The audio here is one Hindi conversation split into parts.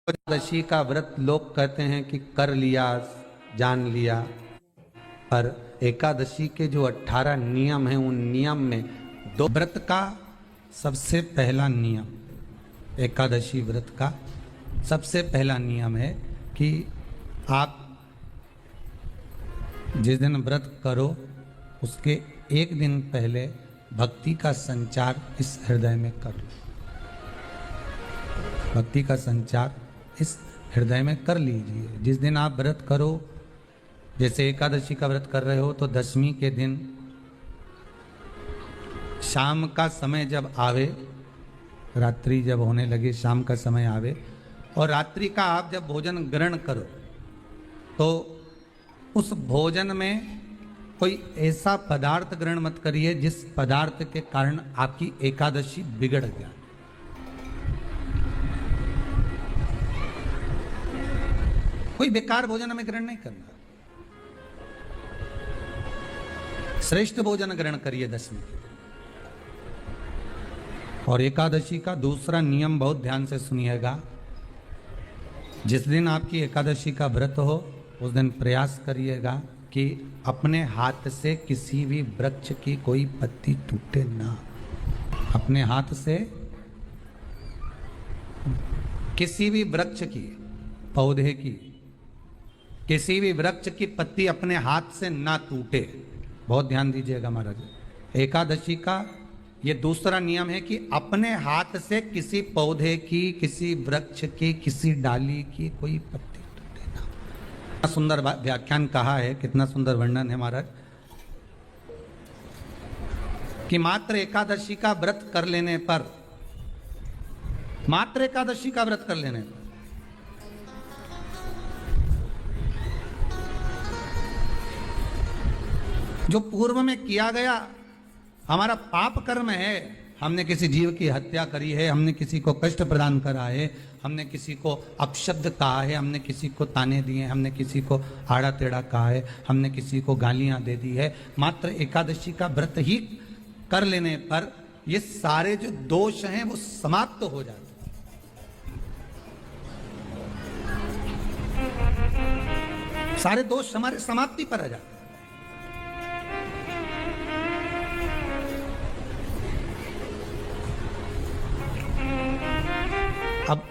एकादशी का व्रत लोग कहते हैं कि कर लिया, जान लिया, पर एकादशी के जो 18 नियम हैं उन नियम में दो व्रत का सबसे पहला नियम, एकादशी व्रत का सबसे पहला नियम है कि आप जिस दिन व्रत करो उसके एक दिन पहले भक्ति का संचार इस हृदय में कर लो। भक्ति का संचार इस हृदय में कर लीजिए। जिस दिन आप व्रत करो, जैसे एकादशी का व्रत कर रहे हो तो दशमी के दिन शाम का समय जब आवे, रात्रि जब होने लगे, शाम का समय आवे और रात्रि का आप जब भोजन ग्रहण करो तो उस भोजन में कोई ऐसा पदार्थ ग्रहण मत करिए जिस पदार्थ के कारण आपकी एकादशी बिगड़ गया। कोई बेकार भोजन हमें ग्रहण नहीं करना, श्रेष्ठ भोजन ग्रहण करिए दशमी के। और एकादशी का दूसरा नियम बहुत ध्यान से सुनिएगा। जिस दिन आपकी एकादशी का व्रत हो उस दिन प्रयास करिएगा कि अपने हाथ से किसी भी वृक्ष की कोई पत्ती टूटे ना। अपने हाथ से किसी भी वृक्ष की, पौधे की, किसी भी वृक्ष की पत्ती अपने हाथ से ना टूटे। बहुत ध्यान दीजिएगा महाराज। एकादशी का ये दूसरा नियम है कि अपने हाथ से किसी पौधे की, किसी वृक्ष की, किसी डाली की कोई पत्ती टूटे ना। कितना सुंदर व्याख्यान कहा है, कितना सुंदर वर्णन है महाराज कि मात्र एकादशी का व्रत कर लेने पर, मात्र एकादशी का व्रत कर लेने पर जो पूर्व में किया गया हमारा पाप कर्म है, हमने किसी जीव की हत्या करी है, हमने किसी को कष्ट प्रदान करा है, हमने किसी को अपशब्द कहा है, हमने किसी को ताने दिए, हमने किसी को आड़ा टेढ़ा कहा है, हमने किसी को गालियां दे दी है, मात्र एकादशी का व्रत ही कर लेने पर ये सारे जो दोष हैं वो समाप्त हो जाते हैं। सारे दोष हमारे समाप्ति पर आ जाते। अब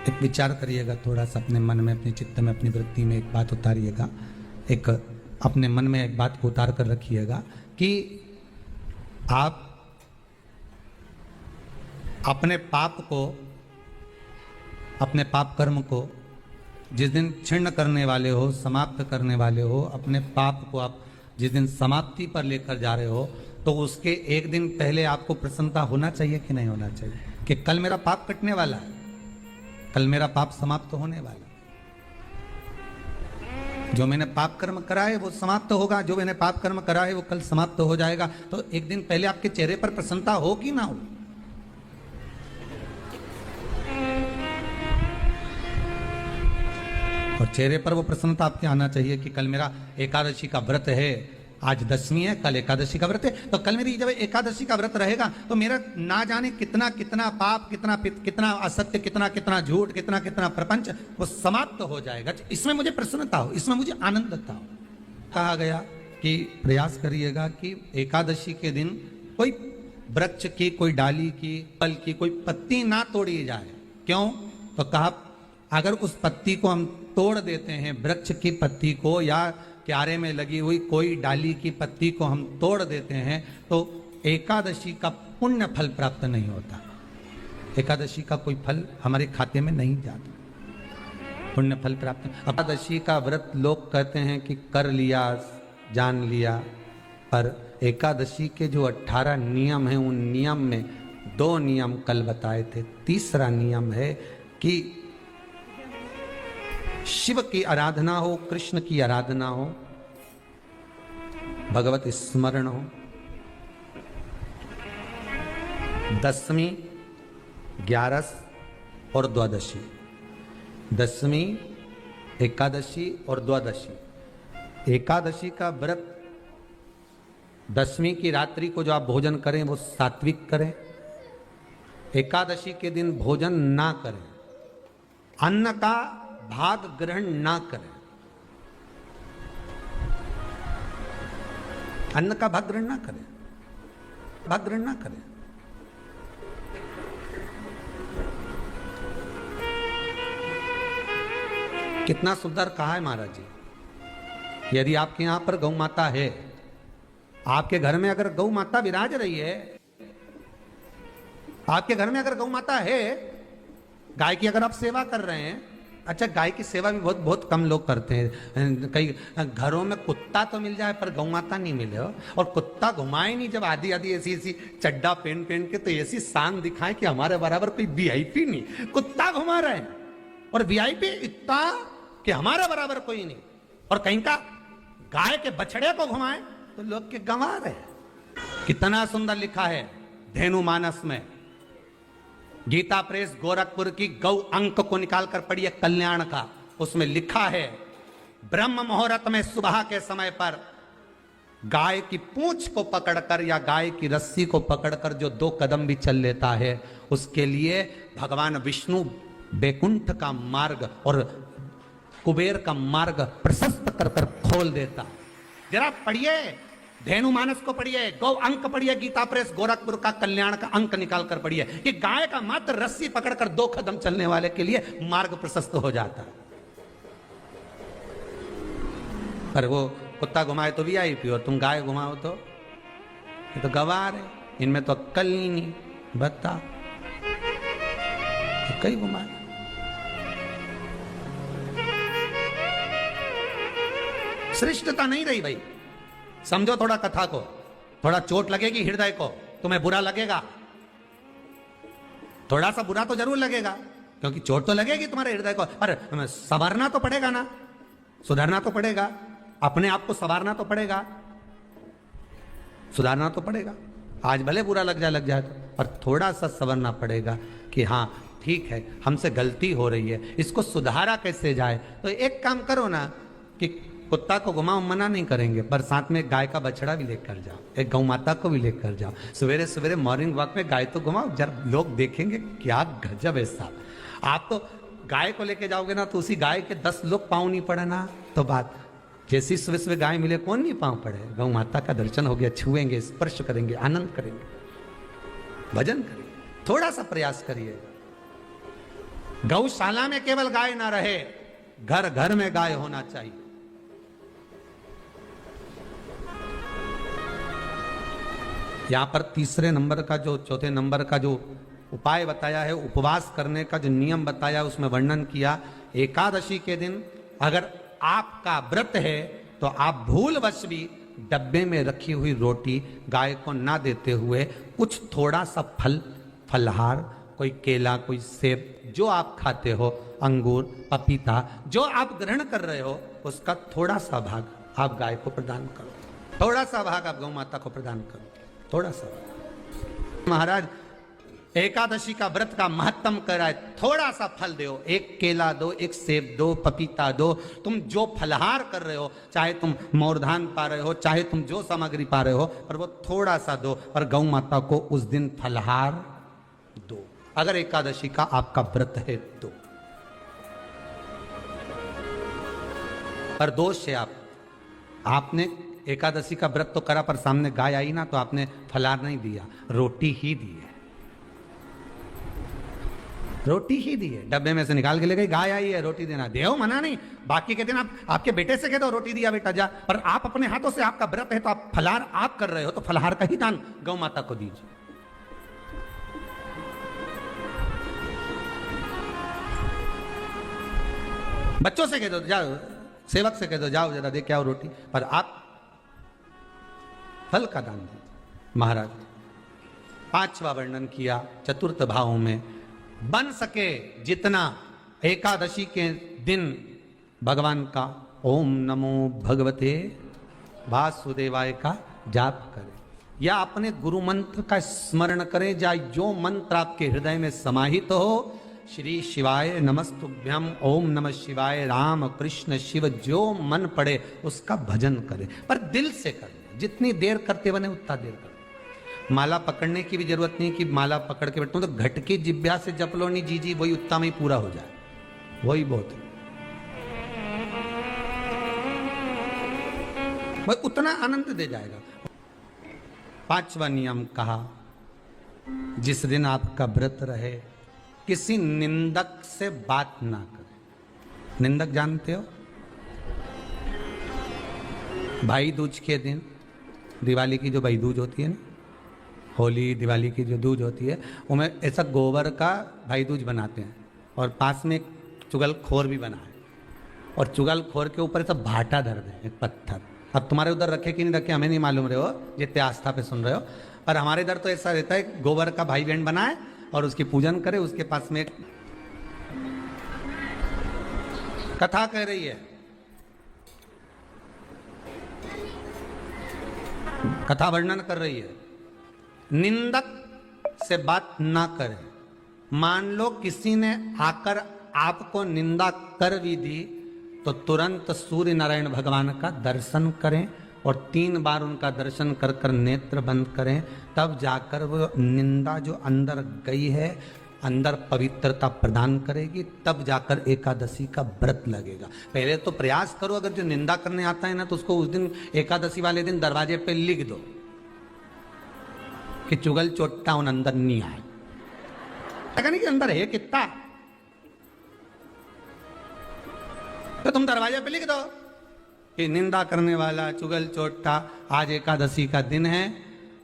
एक विचार करिएगा थोड़ा सा अपने मन में, अपने चित्त में, अपनी वृत्ति में एक बात उतारिएगा। एक अपने मन में एक बात को उतार कर रखिएगा कि आप अपने पाप को, अपने पाप कर्म को जिस दिन क्षीण करने वाले हो, समाप्त करने वाले हो, अपने पाप को आप जिस दिन समाप्ति पर लेकर जा रहे हो तो उसके एक दिन पहले आपको प्रसन्नता होना चाहिए कि नहीं होना चाहिए कि कल मेरा पाप कटने वाला है, कल मेरा पाप समाप्त होने वाला। जो मैंने पाप कर्म करा है वो समाप्त होगा, जो मैंने पाप कर्म करा है वो कल समाप्त हो जाएगा। तो एक दिन पहले आपके चेहरे पर प्रसन्नता हो कि ना हो? और चेहरे पर वो प्रसन्नता आपके आना चाहिए कि कल मेरा एकादशी का व्रत है, आज दशमी है, कल एकादशी का व्रत है, तो कल मेरी जब एकादशी का व्रत रहेगा तो मेरा ना जाने कितना कितना पाप, कितना असत्य, कितना झूठ, कितना प्रपंच वो समाप्त हो जाएगा। इसमें मुझे प्रसन्नता हो, इसमें मुझे आनंदता हो। कहा गया कि प्रयास करिएगा कि एकादशी के दिन कोई वृक्ष की, कोई डाली की, फल की कोई पत्ती ना तोड़ी जाए। क्यों? तो कहा अगर उस पत्ती को हम तोड़ देते हैं, वृक्ष की पत्ती को या क्यारे में लगी हुई कोई डाली की पत्ती को हम तोड़ देते हैं तो एकादशी का पुण्य फल प्राप्त नहीं होता। एकादशी का कोई फल हमारे खाते में नहीं जाता, पुण्य फल प्राप्त। एकादशी का व्रत लोग कहते हैं कि कर लिया, जान लिया, पर एकादशी के जो 18 नियम हैं उन नियम में 2 नियम कल बताए थे। तीसरा नियम है कि शिव की आराधना हो, कृष्ण की आराधना हो, भगवत स्मरण हो। दशमी, 11 और द्वादशी, दशमी, एकादशी और द्वादशी। एकादशी का व्रत दशमी की रात्रि को जो आप भोजन करें वो सात्विक करें। एकादशी के दिन भोजन ना करें। अन्न का भाग ग्रहण ना करें, अन्न का भाग ग्रहण ना करें, भाग ग्रहण ना करें। कितना सुंदर कहा है महाराज जी। यदि आपके यहां पर गौ माता है, आपके घर में अगर गौ माता विराज रही है, आपके घर में अगर गौ माता है, गाय की अगर आप सेवा कर रहे हैं, अच्छा गाय की सेवा भी बहुत बहुत कम लोग करते हैं। कई घरों में कुत्ता तो मिल जाए पर गौ माता नहीं मिले हो, और कुत्ता घुमाए नहीं जब आधी आधी ऐसी ऐसी चड्डा पहन पहन के, तो ऐसी शान दिखाए कि हमारे बराबर कोई वीआईपी नहीं, कुत्ता घुमा रहे हैं, और वीआईपी इतना कि हमारे बराबर कोई नहीं। और कहीं का गाय के बछड़े को घुमाए तो लोग के गंवा रहे। कितना सुंदर लिखा है धेनु मानस में, गीता प्रेस गोरखपुर की गौ अंक को निकालकर पढ़िए कल्याण का, उसमें लिखा है ब्रह्म मुहूर्त में सुबह के समय पर गाय की पूंछ को पकड़कर या गाय की रस्सी को पकड़कर जो 2 कदम भी चल लेता है, उसके लिए भगवान विष्णु बैकुंठ का मार्ग और कुबेर का मार्ग प्रशस्त कर कर खोल देता। जरा पढ़िए धेनु मानस को, पढ़िए गौ अंक, पढ़िए गीता प्रेस गोरखपुर का कल्याण का अंक निकाल कर पढ़िए कि गाय का मात्र रस्सी पकड़कर 2 कदम चलने वाले के लिए मार्ग प्रशस्त हो जाता है। पर वो कुत्ता घुमाए तो वीआईपी, और तुम गाय घुमाओ तो ये तो गवार है, इनमें तो अक्कल ही नहीं। बता तो कई घुमाए। श्रेष्ठता नहीं रही भाई। समझो थोड़ा कथा को, थोड़ा चोट लगेगी हृदय को, तुम्हें बुरा लगेगा, थोड़ा सा बुरा तो जरूर लगेगा, क्योंकि चोट तो लगेगी तुम्हारे हृदय को, पर संवरना तो पड़ेगा ना, सुधारना तो पड़ेगा, अपने आप को संवारना तो पड़ेगा, सुधारना तो पड़ेगा। आज भले बुरा लग जाए तो, पर थोड़ा सा संवरना पड़ेगा कि हाँ ठीक है हमसे गलती हो रही है, इसको सुधारा कैसे जाए। तो एक काम करो ना कि कुत्ता को घुमाओ, मना नहीं करेंगे, पर साथ में गाय का बछड़ा भी लेकर जाओ, एक गौ माता को भी लेकर जाओ, सवेरे सवेरे मॉर्निंग वॉक में गाय तो घुमाओ, जब लोग देखेंगे क्या गजब है साहब। आप तो गाय को लेके जाओगे ना तो उसी गाय के 10 लोग पाँव नहीं पड़े ना, तो बात जैसी सुबह सुबह गाय मिले कौन नहीं पाँव पड़े। गौ माता का दर्शन हो गया, छुएंगे, स्पर्श करेंगे, आनंद करेंगे, भजन करेंगे। थोड़ा सा प्रयास करिए। गौशाला में केवल गाय ना रहे, घर घर में गाय होना चाहिए। यहां पर तीसरे नंबर का जो, चौथे नंबर का जो उपाय बताया है, उपवास करने का जो नियम बताया, उसमें वर्णन किया एकादशी के दिन अगर आपका व्रत है तो आप भूलवश भी डब्बे में रखी हुई रोटी गाय को ना देते हुए कुछ थोड़ा सा फल, फलहार, कोई केला, कोई सेब, जो आप खाते हो, अंगूर, पपीता, जो आप ग्रहण कर रहे हो, उसका थोड़ा सा भाग आप गाय को प्रदान करो, थोड़ा सा भाग आप गौ माता को प्रदान करो, थोड़ा सा। महाराज एकादशी का व्रत का महत्तम कराए, थोड़ा सा फल दो, एक केला दो, एक सेब दो, पपीता दो, तुम जो फलहार कर रहे हो, चाहे तुम मोरधान पा रहे हो, चाहे तुम जो सामग्री पा रहे हो, पर वो थोड़ा सा दो, पर गौ माता को उस दिन फलहार दो, अगर एकादशी का आपका व्रत है तो। पर दोष है आपने एकादशी का व्रत तो करा, पर सामने गाय आई ना तो आपने फलहार नहीं दिया, रोटी ही दी है, रोटी ही दी है, डब्बे में से निकाल के ले गई, गाय आई है रोटी देना, देव मना नहीं। बाकी के दिन आप आपके बेटे से कह दो रोटी दिया बेटा जा, पर आप अपने हाथों से, आपका व्रत है तो आप फलहार आप कर रहे हो, तो फलहार का ही दान गौ माता को दीजिए। बच्चों से कह दो, जाओ सेवक से कह दो, जाओ जरा दे के आओ रोटी, पर आप फल का दान दीजिए। महाराज पांचवा वर्णन किया चतुर्थ भाव में, बन सके जितना एकादशी के दिन भगवान का ओम नमो भगवते वासुदेवाय का जाप करें, या अपने गुरु मंत्र का स्मरण करें, या जो मंत्र आपके हृदय में समाहित हो, श्री शिवाय नमस्तुभ्यम, ओम नमः शिवाय, राम कृष्ण शिव, जो मन पड़े उसका भजन करें, पर दिल से करें, जितनी देर करते बने उतना देर करें। माला पकड़ने की भी जरूरत नहीं कि माला पकड़ के बैठता हूं तो घट की जिब्या से जप लो नहीं जी, वही उतना में ही पूरा हो जाए। वही बहुत है। वह उतना आनंद दे जाएगा। 5वां नियम कहा, जिस दिन आपका व्रत रहे किसी निंदक से बात ना करें। निंदक जानते हो? भाई दूज के दिन, दिवाली की जो भाई दूज होती है ना, होली दिवाली की जो दूज होती है, उनमें ऐसा गोबर का भाई दूज बनाते हैं और पास में एक चुगलखोर भी बना है और चुगलखोर के ऊपर ऐसा भाटा धर दे, एक पत्थर। अब तुम्हारे उधर रखे कि नहीं रखे हमें नहीं मालूम रहे हो, जितने आस्था पे सुन रहे हो, और हमारे इधर तो ऐसा रहता है, गोबर का भाई बहन बनाए और उसकी पूजन करे। उसके पास में एक कथा कह रही है, कथा वर्णन कर रही है, निंदक से बात ना करें। मान लो किसी ने आकर आपको निंदा कर भी दी तो तुरंत सूर्य नारायण भगवान का दर्शन करें और 3 बार उनका दर्शन कर कर नेत्र बंद करें, तब जाकर वो निंदा जो अंदर गई है अंदर पवित्रता प्रदान करेगी, तब जाकर एकादशी का व्रत लगेगा। पहले तो प्रयास करो, अगर जो निंदा करने आता है ना तो उसको उस दिन एकादशी वाले दिन दरवाजे पे लिख दो कि चुगल चोट्टा उन अंदर नहीं आए। नहीं कि अंदर है कितना, तो तुम दरवाजे पे लिख दो कि निंदा करने वाला चुगल चोट्टा, आज एकादशी का दिन है,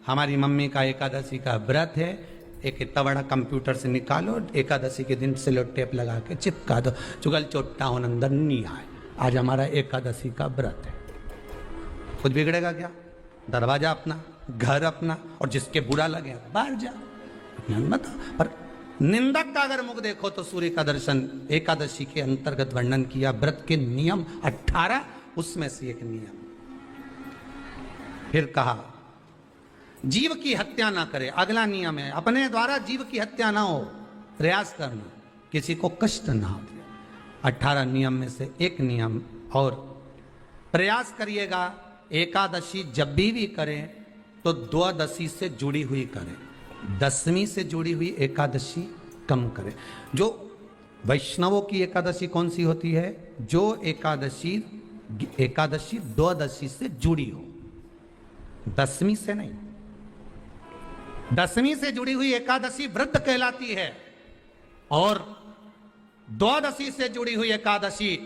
हमारी मम्मी का एकादशी का व्रत है। एक इतना बड़ा कंप्यूटर से निकालो, एकादशी के दिन सेलो टेप लगा के चिपका दो, चुगल चोट्टा उन अंदर नहीं आए, आज हमारा एकादशी का व्रत है। कुछ बिगड़ेगा क्या? दरवाजा अपना, घर अपना, और जिसके बुरा लगे बाहर जा, बताओ। पर निंदक का अगर मुख देखो तो सूर्य का दर्शन एकादशी के अंतर्गत वर्णन किया। व्रत के नियम 18, उसमें से एक नियम। फिर कहा जीव की हत्या ना करे। अगला नियम है, अपने द्वारा जीव की हत्या ना हो, प्रयास करना, किसी को कष्ट ना हो। 18 नियम में से एक नियम और, प्रयास करिएगा एकादशी जब भी करें तो द्वादशी से जुड़ी हुई करें, 10वीं से जुड़ी हुई एकादशी कम करें। जो वैष्णवों की एकादशी कौन सी होती है? जो एकादशी द्वादशी से जुड़ी हो, 10वीं से नहीं। 10वीं से जुड़ी हुई एकादशी व्रत कहलाती है और द्वादशी से जुड़ी हुई एकादशी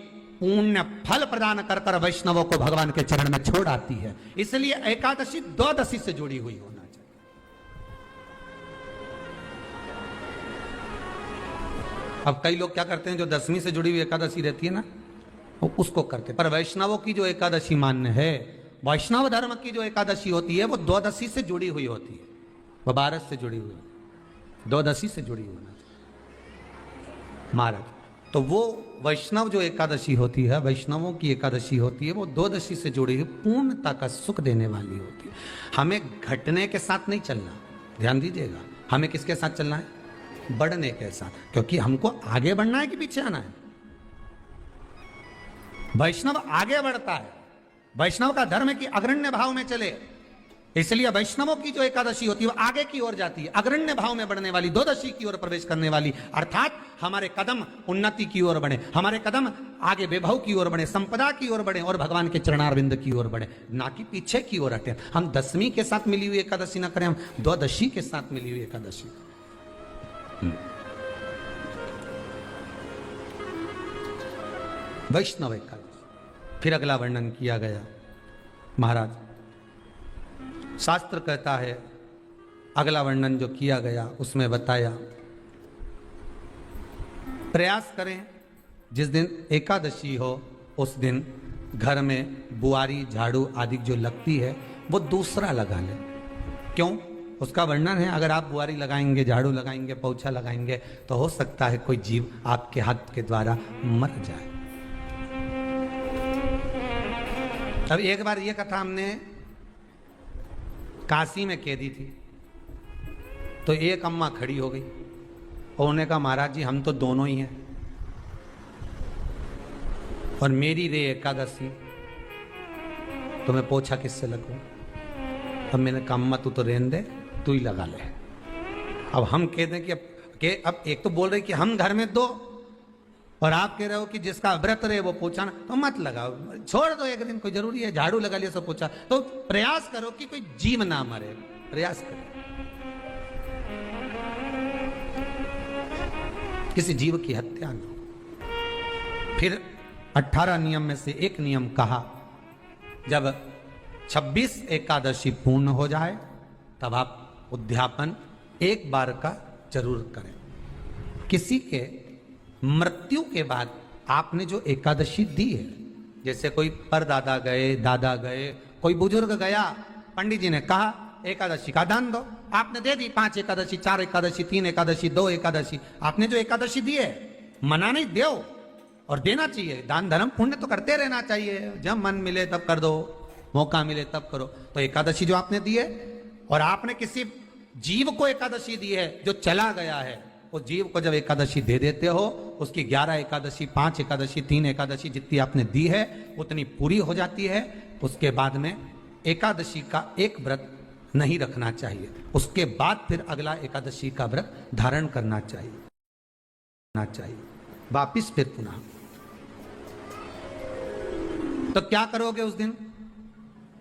पुण्य फल प्रदान कर कर वैष्णवों को भगवान के चरण में छोड़ आती है। इसलिए एकादशी द्वादशी से जुड़ी हुई होना चाहिए। अब कई लोग क्या करते हैं, जो 10वीं से जुड़ी हुई एकादशी रहती है ना, वो उसको करते, पर वैष्णवों की जो एकादशी मान्य है, वैष्णव धर्म की जो एकादशी होती है वो द्वादशी से जुड़ी हुई होती है, वो 12 से जुड़ी हुई, द्वादशी से जुड़ी हुई महाराज। तो वो वैष्णव जो एकादशी होती है, वैष्णवों की एकादशी होती है, वो द्वादशी से जुड़ी हुई पूर्णता का सुख देने वाली होती है। हमें घटने के साथ नहीं चलना, ध्यान दीजिएगा। हमें किसके साथ चलना है? बढ़ने के साथ, क्योंकि हमको आगे बढ़ना है कि पीछे आना है। वैष्णव आगे बढ़ता है, वैष्णव का धर्म है कि अग्रण्य भाव में चले, इसलिए वैष्णवों की जो एकादशी होती है वो आगे की ओर जाती है, अग्रण्य भाव में बढ़ने वाली, द्वादशी की ओर प्रवेश करने वाली, अर्थात हमारे कदम उन्नति की ओर बढ़े, हमारे कदम आगे वैभव की ओर बढ़े, संपदा की ओर बढ़े और भगवान के चरणारविंद की ओर बढ़े, ना कि पीछे की ओर हटे। हम 10वीं के साथ मिली हुई एकादशी ना करें, हम द्वादशी के साथ मिली हुई एकादशी। वैष्णव एकादशी। फिर अगला वर्णन किया गया महाराज, शास्त्र कहता है, अगला वर्णन जो किया गया उसमें बताया, प्रयास करें जिस दिन एकादशी हो उस दिन घर में बुआरी झाड़ू आदि जो लगती है वो दूसरा लगा लें। क्यों? उसका वर्णन है, अगर आप बुआरी लगाएंगे, झाड़ू लगाएंगे, पोछा लगाएंगे तो हो सकता है कोई जीव आपके हाथ के द्वारा मर जाए। अब एक बार ये कथा हमने काशी में कह दी थी, तो एक अम्मा खड़ी हो गई और उन्होंने कहा, महाराज जी हम तो दोनों ही हैं और मेरी रे एकादशी, तो मैं पोछा किससे लगूं? अब मैंने कहा, अम्मा तू तो रहने दे, तू ही लगा ले। अब हम कह दें कि अब एक तो बोल रहे कि हम घर में 2 और आप कह रहे हो कि जिसका व्रत रहे वो पोछा ना, तो मत लगाओ, छोड़ दो एक दिन, कोई जरूरी है झाड़ू लगा लिया सब पोछा। तो प्रयास करो कि कोई जीव ना मरे, प्रयास करो किसी जीव की हत्या ना हो। फिर 18 नियम में से एक नियम कहा, जब 26 एकादशी पूर्ण हो जाए तब आप उद्यापन एक बार का जरूर करें। किसी के मृत्यु के बाद आपने जो एकादशी दी है, जैसे कोई परदादा गए, दादा गए, कोई बुजुर्ग गया, पंडित जी ने कहा एकादशी का दान दो, आपने दे दी 5 एकादशी, 4 एकादशी, 3 एकादशी, 2 एकादशी, आपने जो एकादशी दी है, मना नहीं, दो और देना चाहिए। दान धर्म पुण्य तो करते रहना चाहिए, जब मन मिले तब कर दो, मौका मिले तब करो। तो एकादशी जो आपने दी है, और आपने किसी जीव को एकादशी दी है जो चला गया है, उस जीव को जब एकादशी दे देते हो, उसकी 11 एकादशी, 5 एकादशी, 3 एकादशी जितनी आपने दी है उतनी पूरी हो जाती है। उसके बाद में एकादशी का एक व्रत नहीं रखना चाहिए, उसके बाद फिर अगला एकादशी का व्रत धारण करना चाहिए वापिस फिर पुनः। तो क्या करोगे उस दिन,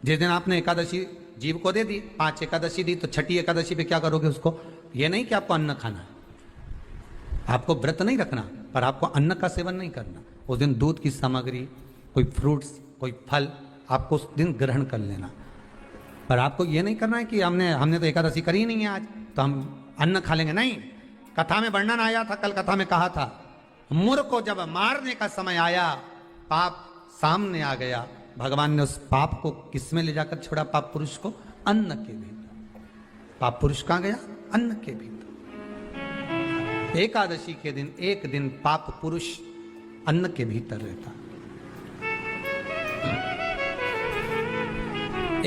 जिस दिन आपने एकादशी जीव को दे दी, 5 एकादशी दी, तो छठी एकादशी पे क्या करोगे उसको? ये नहीं कि आपको अन्न खाना है, आपको व्रत नहीं रखना, पर आपको अन्न का सेवन नहीं करना। उस दिन दूध की सामग्री, कोई फ्रूट्स, कोई फल आपको उस दिन ग्रहण कर लेना, पर आपको ये नहीं करना है कि हमने तो एकादशी करी ही नहीं है आज, तो हम अन्न खा लेंगे। नहीं, कथा में वर्णन आया था, कल कथा में कहा था, मुर को जब मारने का समय आया, पाप सामने आ गया, भगवान ने उस पाप को किसमें ले जाकर छोड़ा? पाप पुरुष को अन्न के भीतर। पाप पुरुष कहां गया? अन्न के भीतर। एकादशी के दिन एक दिन पाप पुरुष अन्न के भीतर रहता।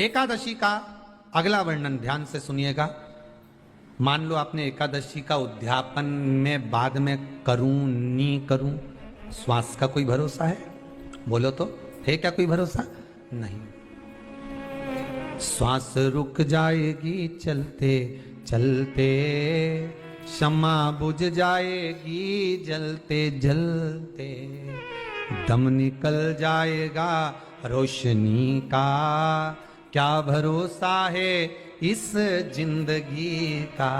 एकादशी का अगला वर्णन ध्यान से सुनिएगा। मान लो आपने एकादशी का उद्यापन में बाद में करूं नहीं करूं, श्वास का कोई भरोसा है? बोलो तो, है क्या कोई भरोसा? नहीं। श्वास रुक जाएगी चलते चलते, क्षमा बुझ जाएगी जलते जलते, दम निकल जाएगा रोशनी का, क्या भरोसा है इस जिंदगी का?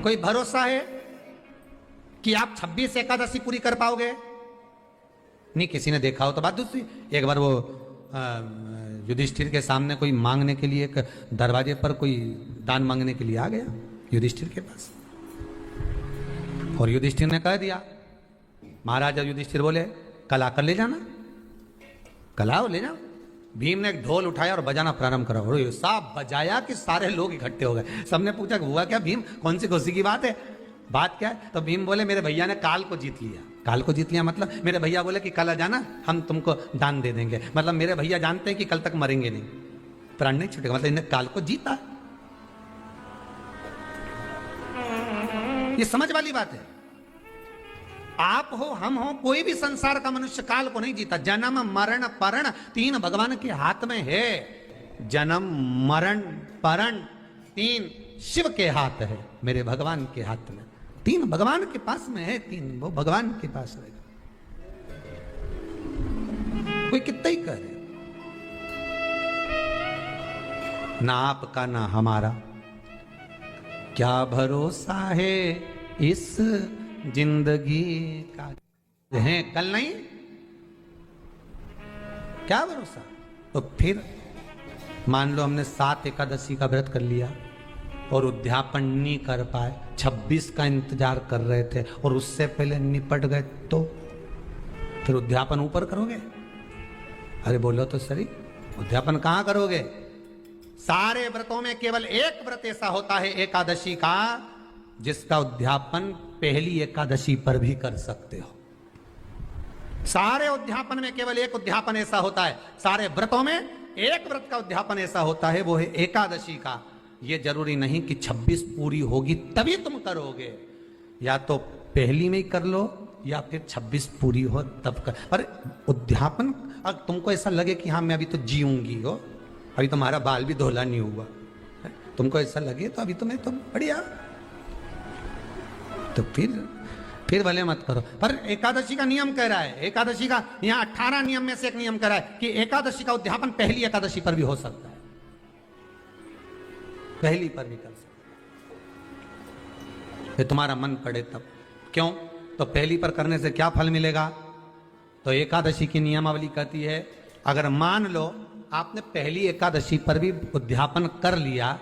कोई भरोसा है कि आप 26 एकादशी पूरी कर पाओगे? नहीं, किसी ने देखा हो तो बात दूसरी। एक बार वो युधिष्ठिर के सामने कोई मांगने के लिए, एक दरवाजे पर कोई दान मांगने के लिए आ गया युधिष्ठिर के पास, और युधिष्ठिर ने कह दिया, महाराज युधिष्ठिर बोले कल आकर ले जाना, कल आओ ले जाओ। भीम ने एक ढोल उठाया और बजाना प्रारंभ करा, और साहब बजाया कि सारे लोग इकट्ठे हो गए। सबने पूछा हुआ क्या भीम, कौन सी खुशी की बात है, बात क्या है? तो भीम बोले मेरे भैया ने काल को जीत लिया। काल को जीत लिया मतलब मेरे भैया बोले कि कल आ जाना, हम तुमको दान दे देंगे। मतलब मेरे भैया जानते हैं कि कल तक मरेंगे नहीं, प्राण नहीं छूटेगा, मतलब इन्हें काल को जीता। ये समझ वाली बात है। आप हो, हम हो, कोई भी संसार का मनुष्य काल को नहीं जीता। जन्म मरण परण तीन भगवान के हाथ में है। जन्म मरण परण तीन शिव के हाथ है, मेरे भगवान के हाथ में। तीन भगवान के पास में है, तीन वो भगवान के पास रहेगा। कोई कितना ही करे, ना आपका ना हमारा, क्या भरोसा है इस जिंदगी का? है कल नहीं, क्या भरोसा? तो फिर मान लो हमने 7 एकादशी का व्रत कर लिया और उद्यापन नहीं कर पाए, 26 का इंतजार कर रहे थे और उससे पहले निपट गए, तो फिर उद्यापन ऊपर करोगे? अरे बोलो तो सही, उद्यापन कहां करोगे? सारे व्रतों में केवल एक व्रत ऐसा होता है एकादशी का, जिसका उद्यापन पहली एकादशी पर भी कर सकते हो। सारे उद्यापन में केवल एक उद्यापन ऐसा होता है, सारे व्रतों में एक व्रत का उद्यापन ऐसा होता है, वो है एकादशी का। ये जरूरी नहीं कि 26 पूरी होगी तभी तुम करोगे, या तो पहली में ही कर लो या फिर 26 पूरी हो तब कर। पर उद्यापन अगर तुमको ऐसा लगे कि हाँ मैं अभी तो जीऊंगी हो, अभी तुम्हारा बाल भी धोला नहीं हुआ, तुमको ऐसा लगे तो अभी तो मैं तो बढ़िया, तो फिर फिर भले मत करो। पर एकादशी का नियम कह रहा है, एकादशी का यहाँ 18 नियम में से एक नियम कह रहा है कि एकादशी का उद्यापन पहली एकादशी पर भी हो सकता है, पहली पर भी कर सकते, फिर तुम्हारा मन पड़े तब। क्यों? तो पहली पर करने से क्या फल मिलेगा? तो एकादशी की नियमावली कहती है, अगर मान लो आपने पहली एकादशी पर भी उद्यापन कर लिया,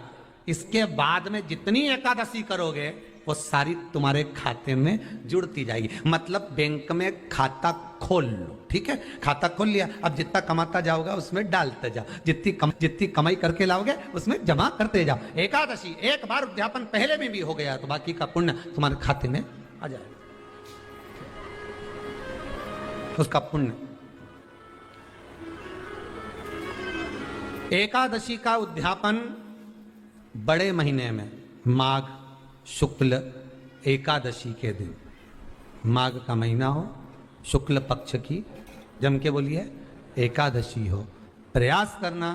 इसके बाद में जितनी एकादशी करोगे वो सारी तुम्हारे खाते में जुड़ती जाएगी। मतलब बैंक में खाता खोल लो, ठीक है, खाता खोल लिया, अब जितना कमाता जाओगा उसमें डालते जाओ, जितनी कमाई करके लाओगे उसमें जमा करते जाओ। एकादशी एक बार उद्यापन पहले में भी हो गया तो बाकी का पुण्य तुम्हारे खाते में आ जाएगा, उसका पुण्य। एकादशी का उद्यापन बड़े महीने में माघ शुक्ल एकादशी के दिन, माघ का महीना हो, शुक्ल पक्ष की, जम के बोलिए, एकादशी हो, प्रयास करना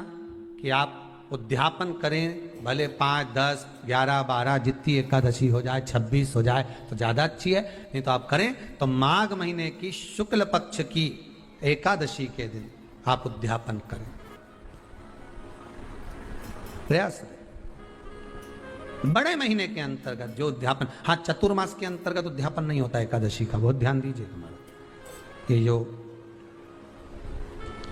कि आप उद्यापन करें, भले 5, 10, 11, 12 जितनी एकादशी हो जाए, 26 हो जाए तो ज़्यादा अच्छी है, नहीं तो आप करें तो माघ महीने की शुक्ल पक्ष की एकादशी के दिन आप उद्यापन करें, प्रयास करें। बड़े महीने के अंतर्गत जो उद्यापन, हाँ चतुर्मास के अंतर्गत उद्यापन नहीं होता एकादशी का, बहुत ध्यान दीजिए तुम्हारा। ये जो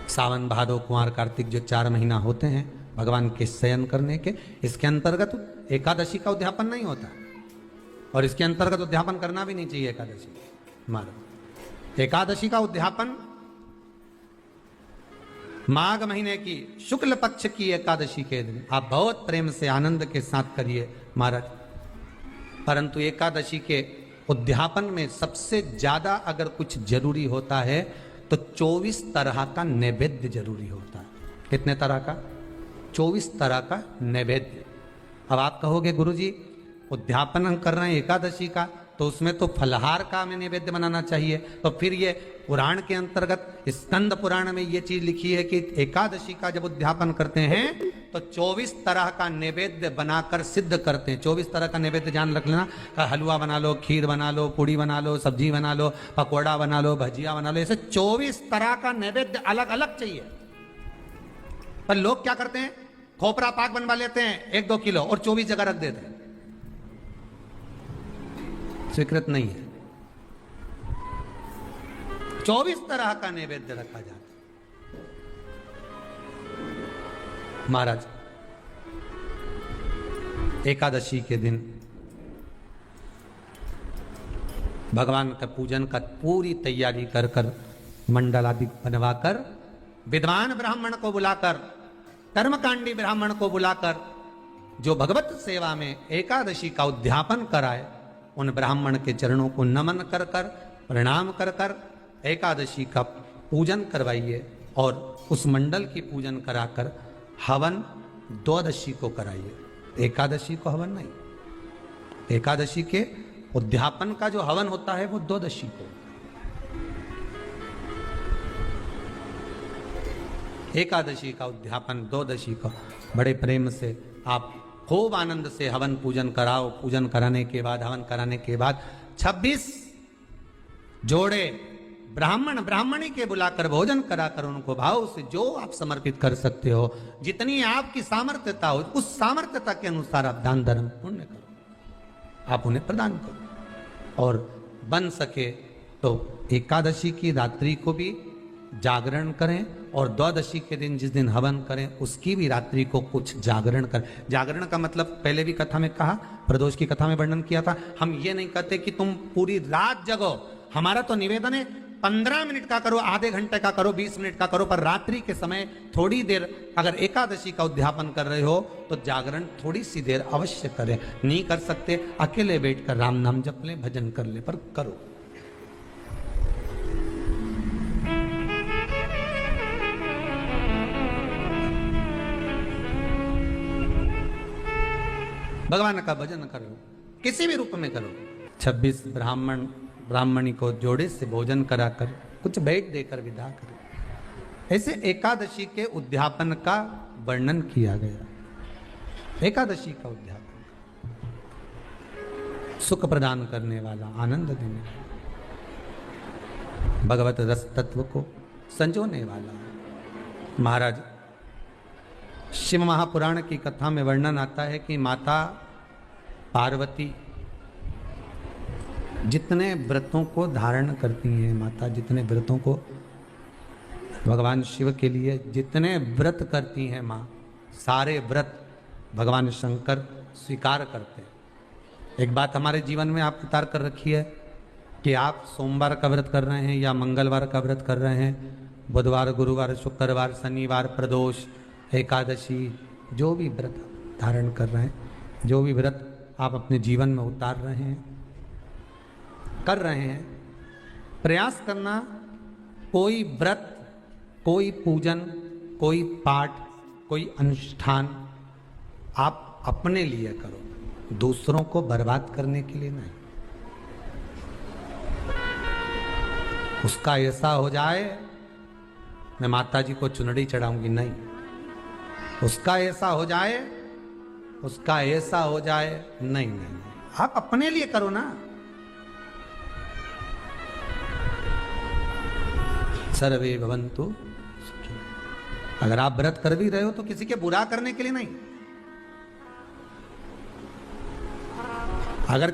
सावन भादो कुंवर कार्तिक जो 4 महीना होते हैं भगवान के शयन करने के, इसके अंतर्गत एकादशी का उद्यापन नहीं होता, और इसके अंतर्गत उद्यापन करना भी नहीं चाहिए एकादशी हमारा। एकादशी का उद्यापन माघ महीने की शुक्ल पक्ष की एकादशी के दिन आप बहुत प्रेम से आनंद के साथ करिए महाराज। परंतु एकादशी के उद्यापन में सबसे ज्यादा अगर कुछ जरूरी होता है तो 24 तरह का नैवेद्य जरूरी होता है। कितने तरह का? 24 तरह का नैवेद्य। अब आप कहोगे गुरुजी उद्यापन हम कर रहे हैं एकादशी का, तो उसमें तो फलहार का हमें नैवेद्य बनाना चाहिए, तो फिर ये पुराण के अंतर्गत स्कंद पुराण में ये चीज लिखी है कि एकादशी का जब उद्यापन करते हैं तो 24 तरह का नैवेद्य बनाकर सिद्ध करते हैं। 24 तरह का नैवेद्य जान रख लेना, हलवा बना लो, खीर बना लो, पूड़ी बना लो, सब्जी बना लो, पकौड़ा बना लो, भजिया बना लो, ऐसे 24 तरह का नैवेद्य अलग अलग चाहिए। पर लोग क्या करते हैं, खोपरा पाक बनवा लेते हैं 1-2 किलो और 24 जगह रख देते हैं, स्वीकृत नहीं है। 24 तरह का नैवेद्य रखा जाता महाराज। एकादशी के दिन भगवान का पूजन का पूरी तैयारी कर कर, मंडल आदि बनवाकर, विद्वान ब्राह्मण को बुलाकर, कर्मकांडी ब्राह्मण को बुलाकर, जो भगवत सेवा में एकादशी का उद्यापन कराए, उन ब्राह्मण के चरणों को नमन कर कर, प्रणाम कर कर एकादशी का पूजन करवाइए, और उस मंडल की पूजन कराकर हवन द्वादशी को कराइए। एकादशी को हवन नहीं, एकादशी के उद्यापन का जो हवन होता है वो द्वादशी को। एकादशी का उद्यापन द्वादशी को बड़े प्रेम से आप खूब आनंद से हवन पूजन कराओ। पूजन कराने के बाद, हवन कराने के बाद 26 जोड़े ब्राह्मण ब्राह्मणी के बुलाकर भोजन कराकर उनको भाव से जो आप समर्पित कर सकते हो, जितनी आपकी सामर्थ्यता हो, उस सामर्थ्यता के अनुसार आप दान धर्म पुण्य करो, आप उन्हें प्रदान करो। और बन सके तो एकादशी की रात्रि को भी जागरण करें, और द्वादशी के दिन जिस दिन हवन करें उसकी भी रात्रि को कुछ जागरण करें। जागरण का मतलब पहले भी कथा में कहा, प्रदोष की कथा में वर्णन किया था। हम ये नहीं कहते कि तुम पूरी रात जगो, हमारा तो निवेदन है 15 मिनट का करो, आधे घंटे का करो, 20 मिनट का करो, पर रात्रि के समय थोड़ी देर अगर एकादशी का उद्यापन कर रहे हो तो जागरण थोड़ी सी देर अवश्य करें। नहीं कर सकते अकेले बैठकर राम नाम जप लें, भजन कर ले, पर करो। भगवान का भजन करो, किसी भी रूप में करो। 26 ब्राह्मण ब्राह्मणी को जोड़े से भोजन कराकर कुछ भेंट देकर विदा करो। ऐसे एकादशी के उद्यापन का वर्णन किया गया। एकादशी का उद्यापन सुख प्रदान करने वाला, आनंद देने वाला। भगवत रस तत्व को संजोने वाला। महाराज, शिव महापुराण की कथा में वर्णन आता है कि माता पार्वती जितने व्रतों को धारण करती हैं, माता जितने व्रतों को भगवान शिव के लिए जितने व्रत करती हैं माँ, सारे व्रत भगवान शंकर स्वीकार करते हैं। एक बात हमारे जीवन में आप उतार कर रखी है कि आप सोमवार का व्रत कर रहे हैं या मंगलवार का व्रत कर रहे हैं, बुधवार, गुरुवार, शुक्रवार, शनिवार, प्रदोष, एकादशी, जो भी व्रत धारण कर रहे हैं, जो भी व्रत आप अपने जीवन में उतार रहे हैं, कर रहे हैं, प्रयास करना कोई व्रत, कोई पूजन, कोई पाठ, कोई अनुष्ठान आप अपने लिए करो, दूसरों को बर्बाद करने के लिए नहीं। उसका ऐसा हो जाए मैं माता जी को चुनरी चढ़ाऊंगी, नहीं। उसका ऐसा हो जाए, उसका ऐसा हो जाए, नहीं नहीं, आप अपने लिए करो ना। सर्वे भवन्तु सुखिनः। अगर आप व्रत कर भी रहे हो तो किसी के बुरा करने के लिए नहीं,